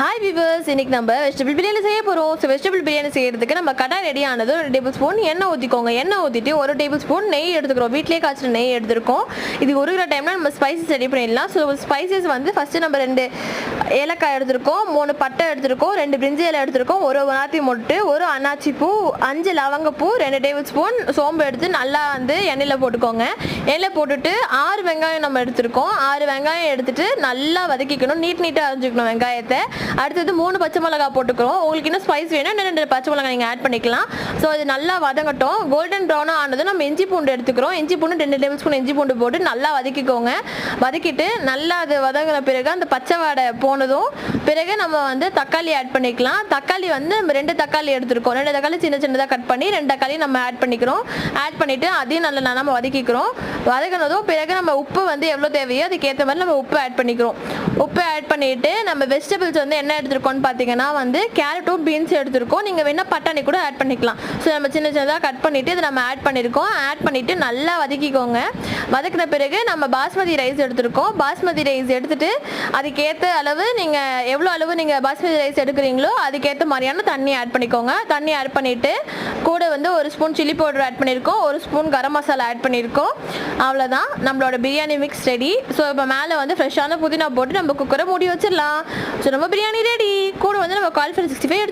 Hi viewers, இன்னைக்கு நம்ம vegetable biryani செய்ய போகிறோம். ஸோ வெஜிடபிள் பிரியாணி செய்யறதுக்கு நம்ம கடாய் ரெடி ஆனது 2 டேபிள் ஸ்பூன் எண்ணெய் ஊற்றிக்கோங்க. எண்ணெய் ஊற்றிட்டு 1 டேபிள் ஸ்பூன் நெய் எடுத்துக்கிறோம். வீட்டிலேயே காய்ச்சின நெய் எடுத்துருக்கோம். இது உருகிற டைமில் நம்ம ஸ்பைசஸ் ரெடி பண்ணிடலாம். ஸோ ஸ்பைசஸ் வந்து ஃபஸ்ட்டு நம்ம 2 ஏலக்காய் எடுத்துருக்கோம், 3 பட்டை எடுத்துருக்கோம், 2 பிரிஞ்சி இலை எடுத்துருக்கோம், 1 வனாத்தி மொட்டு, 1 அன்னாச்சி பூ, 5 லவங்கப்பூ, 2 டேபிள் ஸ்பூன் சோம்பு எடுத்து நல்லா வந்து எண்ணெயில் போட்டுக்கோங்க. எண்ணெயில் போட்டுட்டு 6 வெங்காயம் நம்ம எடுத்துருக்கோம். 6 வெங்காயம் எடுத்துட்டு நல்லா வதக்கிக்கணும். நீட்டாக அரைஞ்சிக்கணும் வெங்காயத்தை. அடுத்தது 3 பச்சை மிளகா போட்டுக்கிறோம். உங்களுக்கு இன்னும் ஸ்பைஸ் வேணும், 2 பச்சை மிளகா நீங்கள் ஆட் பண்ணிக்கலாம். ஸோ அது நல்லா வதங்கட்டும். கோல்டன் ப்ரௌனாக ஆனது நம்ம இஞ்சி பூண்டு எடுத்துக்கிறோம். இஞ்சி பூண்டு 2 டேபிள் ஸ்பூன் இஞ்சி பூண்டு போட்டு நல்லா வதக்கிக்கோங்க. வதக்கிட்டு நல்லா அது வதங்கின பிறகு அந்த பச்சை வாடை போனதும் பிறகு நம்ம வந்து தக்காளி ஆட் பண்ணிக்கலாம். தக்காளி வந்து நம்ம 2 தக்காளி எடுத்துருக்கோம். 2 தக்காளி சின்னதாக கட் பண்ணி 2 தக்காளி நம்ம ஆட் பண்ணிக்கிறோம். ஆட் பண்ணிவிட்டு அதையும் நல்லா நம்ம வதக்கிக்கிறோம். வதக்கினதும் பிறகு நம்ம உப்பு வந்து எவ்வளோ தேவையோ அதுக்கேற்ற மாதிரி நம்ம உப்பு ஆட் பண்ணிக்கிறோம். உப்பு ஆட் பண்ணிவிட்டு நம்ம வெஜிடபிள்ஸ் வந்து என்ன எடுத்துருக்கோம்னு பார்த்தீங்கன்னா வந்து கேரட்டும் பீன்ஸ் எடுத்துருக்கோம். நீங்கள் வேணால் பட்டாணி கூட ஆட் பண்ணிக்கலாம். ஸோ நம்ம சின்னதாக கட் பண்ணிவிட்டு இதை நம்ம ஆட் பண்ணியிருக்கோம். ஆட் பண்ணிவிட்டு நல்லா வதக்கிக்கோங்க. வதக்கின பிறகு நம்ம பாஸ்மதி ரைஸ் எடுத்துருக்கோம். பாஸ்மதி ரைஸ் எடுத்துகிட்டு அதுக்கேற்ற அளவு நீங்கள் எவ்வளோ அளவு நீங்கள் பாஸ்மதி ரைஸ் எடுக்கிறீங்களோ அதுக்கேற்ற மாதிரியான தண்ணி ஆட் பண்ணிக்கோங்க. தண்ணி ஆட் பண்ணிவிட்டு கூட வந்து 1 ஸ்பூன் சில்லி பவுடர் ஆட் பண்ணியிருக்கோம், 1 ஸ்பூன் கரம் மசாலா ஆட் பண்ணியிருக்கோம். அவ்வளோதான், நம்மளோட பிரியாணி மிக்ஸ் ரெடி. ஸோ இப்போ மேலே வந்து ஃப்ரெஷ்ஷான புதினா போட்டு நம்ம குக்கரை மூடி வச்சிடலாம். ஸோ நம்ம பிரியாணி ரெடி. கூட வந்து நம்ம காலிஃப்ளவர் 65